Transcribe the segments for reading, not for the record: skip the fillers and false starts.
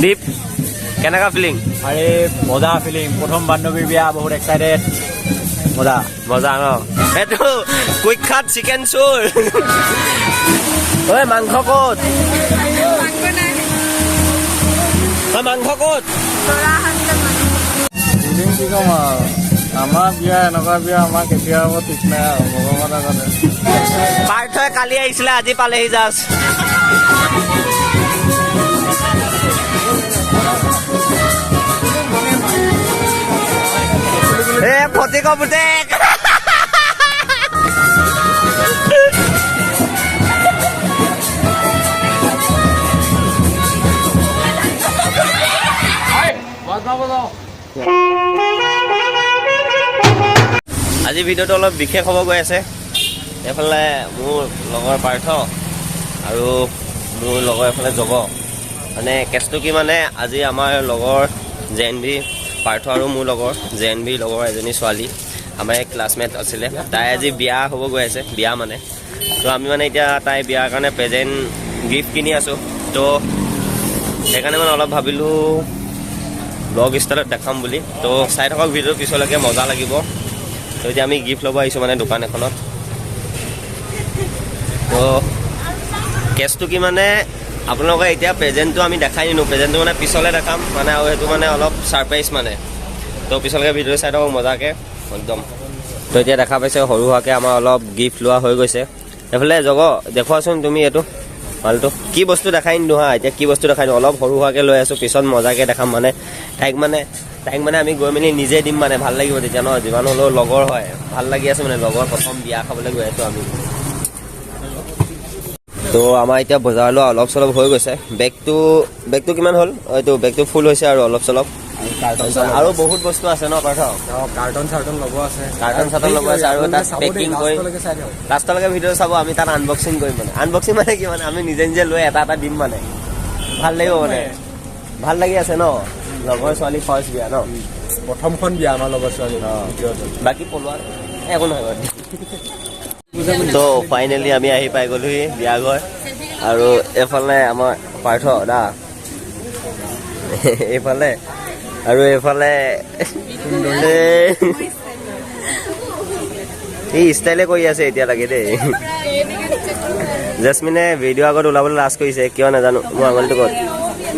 দীপ কেনেকা ফিলিং? আৰে মজা ফিলিং, প্ৰথম বান্ধবীৰ বিয়া, বহুত এক্সাইটেড, মজা মজা ন? এইটো কুইখাত চিকেন চোৰ। ঐ মাংস ক'ত? মাংস ক'ত? ফিলিং কি ক'ম আৰু, আমাৰ বিয়া এনেকুৱা বিয়া আমাৰ কেতিয়া হ'ব ঠিক নাই আৰু, ভগৱানে জানে। পাৰ্থই কালি আহিছিলে, আজি পালেহি জাষ্ট। এ ফটিক পুতেক আজি ভিডিঅ'টো অলপ বিশেষ হ'ব গৈ আছে। এইফালে মোৰ লগৰ পাৰ্থ আৰু মোৰ লগৰ এইফালে জগ। মানে কেছটো কি, মানে আজি আমাৰ লগৰ JNV পাৰ্থ আৰু মোৰ লগৰ JNV লগৰ এজনী ছোৱালী, আমাৰ এক ক্লাছমেট আছিলে, তাই আজি বিয়া হ'ব গৈ আছে, বিয়া মানে। তো আমি মানে এতিয়া তাই বিয়াৰ কাৰণে প্ৰেজেণ্ট গিফ্ট কিনি আছোঁ। তো সেইকাৰণে মানে অলপ ভাবিলোঁ ব্লগ ষ্টাইলত দেখাম বুলি। তো চাই থাকক ভিডিঅ'টো, পিছলৈকে মজা লাগিব। তো এতিয়া আমি গিফ্ট ল'ব আহিছোঁ মানে দোকান এখনত। তো কেছটো কি, মানে আপোনালোকে এতিয়া প্ৰেজেণ্টটো আমি দেখাই নিনো, প্ৰেজেণ্টটো মানে পিছলৈ দেখাম মানে, আৰু সেইটো মানে অলপ ছাৰপ্ৰাইজ মানে। তো পিছলৈকে ভিডিঅ' চাই থাকক মজাকৈ একদম। তো এতিয়া দেখা পাইছে সৰু হোৱাকৈ আমাৰ অলপ গিফ্ট লোৱা হৈ গৈছে। এইফালে জগ দেখুৱাচোন তুমি এইটো মালটো কি বস্তু দেখাই নিদিওঁ হা, এতিয়া কি বস্তু দেখাই দিওঁ, অলপ সৰু হোৱাকৈ লৈ আছোঁ, পিছত মজাকৈ দেখাম মানে। তাইক মানে আমি গৈ মেলি নিজে দিম মানে, ভাল লাগিব তেতিয়া ন, যিমান হ'লেও লগৰ হয়, ভাল লাগি আছে মানে, লগৰ প্ৰথম বিয়া খাবলৈ গৈ আছোঁ আমি। তো আমাৰ এতিয়া বজাৰ লোৱা অলপ চলপ হৈ গৈছে। বেগটো কিমান হ'ল? এইটো বেগটো ফুল হৈছে আৰু অলপ চলপ, আৰু বহুত বস্তু আছে ন পাৰ্থ? কাৰ্টন চাৰ্টন ল'ব আছে, কাৰ্টন চাৰ্টন ল'ব আছে, আৰু তাত পেকিং কৰি লাষ্টলৈকে ভিডিঅ' চাব। আমি তাত আনবক্সিং কৰিম মানে। আনবক্সিং মানে কি, মানে আমি নিজে নিজে লৈ এটা এটা দিম মানে, ভাল লাগিব মানে। ভাল লাগি আছে ন, লগৰ ছোৱালী ফাৰ্ষ্ট বিয়া ন, প্ৰথমখন বিয়া আমাৰ লগৰ ছোৱালী। বাকী পলোৱা একো নহয় বাৰু। তো ফাইনেলি আমি আহি পাই গ'লোহি বিয়া ঘৰ। আৰু এইফালে আমাৰ পাৰ্থ দা, এইফালে আৰু এইফালে এই ষ্টাইলে কৰি আছে এতিয়া লাগে দেই। জেচমিনে ভিডিঅ' আগত ওলাবলৈ লাজ কৰিছে, কিয় নাজানো, মোৰ আঙুলিটো ক'ত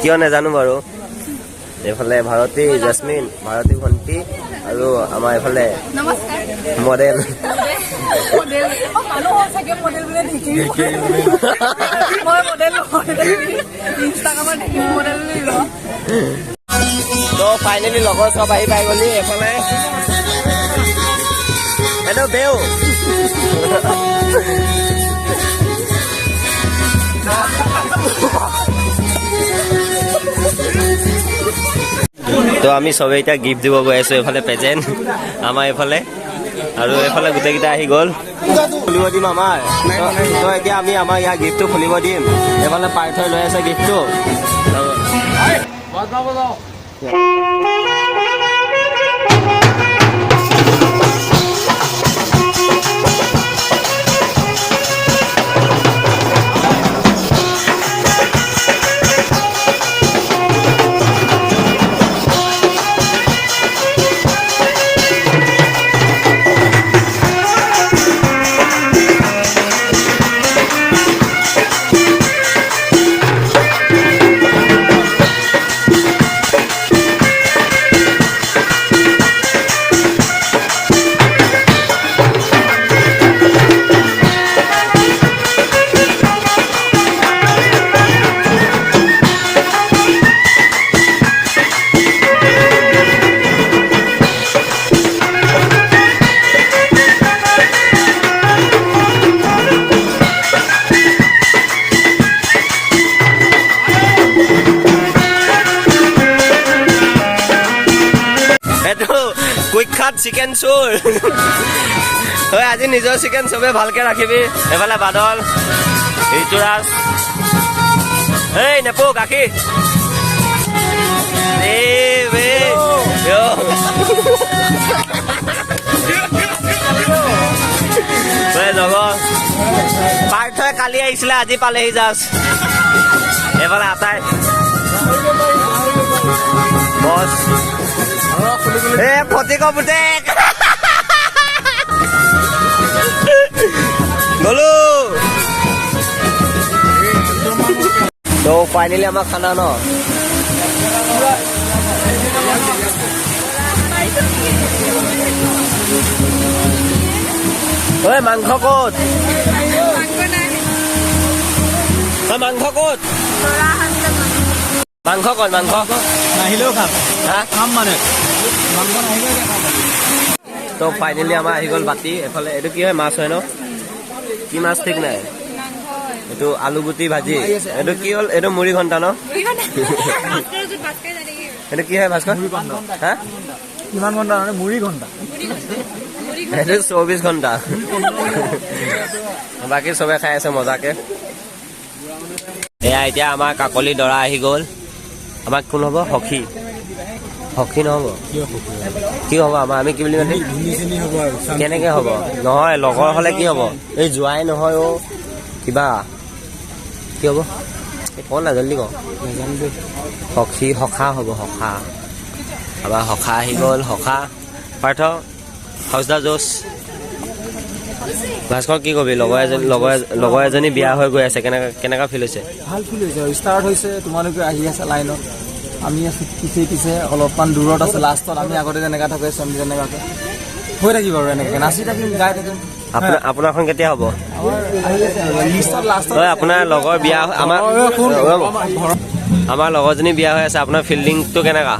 কিয় নাজানো বাৰু। এইফালে ভাৰতী, জেচমিন, ভাৰতী ভণ্টি, আৰু আমাৰ এইফালে মডেল। তো ফাইনেলি লগৰ চব আহি পাই গ'লি। এইফালে এইটো বেও তো আমি চবে এতিয়া গিফ্ট দিব গৈ আছোঁ। এইফালে প্ৰেজেণ্ট আমাৰ এইফালে, আৰু এইফালে গোটেইকেইটা আহি গ'ল। খুলিব দিম আমাৰ, তো এতিয়া আমি আমাৰ ইয়াৰ গিফ্টটো খুলিব দিম। এইফালে পাৰ্থই লৈ আছে গিফ্টটো। কুইখাত চিকেন চোৰ। তই আজি নিজৰ চিকেন চবে ভালকে ৰাখিবি। এইফালে বাদল, ঋতুৰাজ, এই নেপো গাখীৰ, পাৰ্থই কালি আহিছিলে, আজি পালেহি জাষ্ট। এইফালে আটাই বছ এ ফটিক পুতেক গলো তো ফাইনেলি আমাৰ খানা ন ঐ মাংস ক'ত মাংস ক'ত মাংস ক'ত মাংস নাহিলেও খাম হা খাম মানে মাংস নাহিলেও খাম তো ফাইনেলি আমাৰ আহি গ'ল বাতি এফালে এইটো কি হয় মাছ হয় ন কি মাছ ঠিক নাই এইটো আলু গুটি ভাজি এইটো কি হ'ল এইটো মুড়ি ঘণ্টা ন এইটো কি হয় ভাস্কৰ হা কিমান ঘণ্টা মানে মুড়ি ঘণ্টা এইটো 24 ঘণ্টা বাকী চবে খাই আছে মজাকে এয়া এতিয়া আমাৰ কাকলি দৰা আহি গ'ল আমাক কোন হ'ব সখী সখী নহ'ব কি হ'ব আমাৰ আমি কি বুলি মাতিম কেনেকৈ হ'ব নহয় লগৰ হ'লে কি হ'ব এই যোৱাই নহয় অ' কিবা কি হ'ব কওঁ না জল্দি কওঁ সখী সখা হ'ব সখা আমাৰ সখা আহি গ'ল সখা পাৰ্থ হাউচদা জোচ ভাস্কৰ কি কবি লগৰ এজনী বিয়া হৈ গৈ আছে কেনেকুৱা ফিল হৈছে ভাল ফিল হৈছে ষ্টাৰ্ট হৈছে তোমালোকে আহি আছে লাইনত আমি আছো পিছে অলপমান দূৰত আছে লাষ্টত আমি আগতে যেনেকুৱা থাকে চমি যেনেকুৱাকৈ হৈ থাকিব আৰু এনেকৈ নাচি থাকিম গাই থাকিম আপোনাৰখন কেতিয়া হ'ব লাষ্টত আপোনাৰ লগৰ বিয়া আমাৰ লগৰজনী বিয়া হৈ আছে আপোনাৰ ফিল্ডিংটো কেনেকুৱা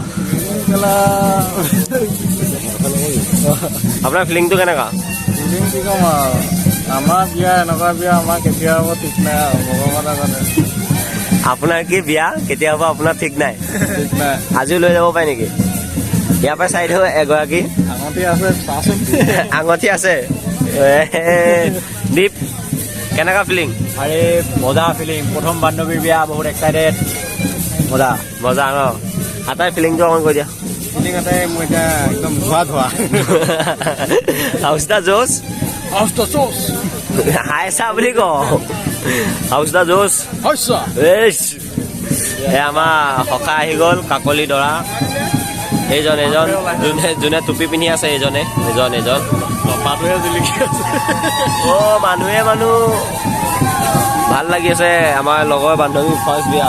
আপোনাৰ ফিলিংটো কেনেকুৱা কি ক'ম আৰু আমাৰ বিয়া এনেকুৱা বিয়া আমাৰ কেতিয়া হ'ব ঠিক নাই আৰু ভগৱানে জানে আপোনাৰ কি বিয়া কেতিয়া হ'ব আপোনাৰ ঠিক নাই ঠিক নাই আজিও লৈ যাব পাৰে নেকি ইয়াৰ পৰা চাই দিওঁ এগৰাকী আঙঠি আছে চাচোন আঙঠি আছে দীপ কেনেকুৱা ফিলিং আৰে মজা ফিলিং প্ৰথম বান্ধৱীৰ বিয়া বহুত এক্সাইটেড মজা মজা ন আটাই ফিলিংটো অকণ কৈ দিয়া ফিলিং এটাই মোৰ এতিয়া একদম ধোৱা হাউচদা জোচ হাইছা বুলি ক হাউচদা জোচ এই আমাৰ সখা আহি গ'ল কাকলি দৰা এইজন যোনে টুপি পিন্ধি আছে এজন মানুহে জিলিকি আছে অ' মানুহ ভাল লাগি আছে আমাৰ লগৰ বান্ধৱী ফাৰ্ষ্ট বিয়া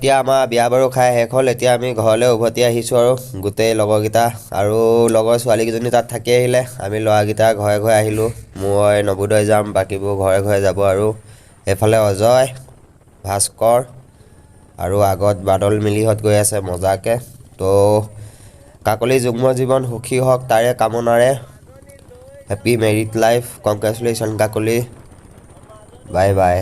এতিয়া আমাৰ বিয়া বাৰু খাই শেষ হ'ল এতিয়া আমি ঘৰলৈ উভতি আহিছোঁ আৰু গোটেই লগৰকেইটা আৰু লগৰ ছোৱালীকেইজনী তাত থাকি আহিলে আমি ল'ৰাকেইটা ঘৰে ঘৰে আহিলোঁ মই নৱোদয় যাম বাকীবোৰ ঘৰে ঘৰে যাব আৰু এইফালে অজয় ভাস্কৰ আৰু আগত বাদল মিলিহঁত গৈ আছে মজাকৈ তো কাকলি যুগ্ম জীৱন সুখী হওক তাৰে কামনাৰে happy married life congratulation Kakoli bye বাই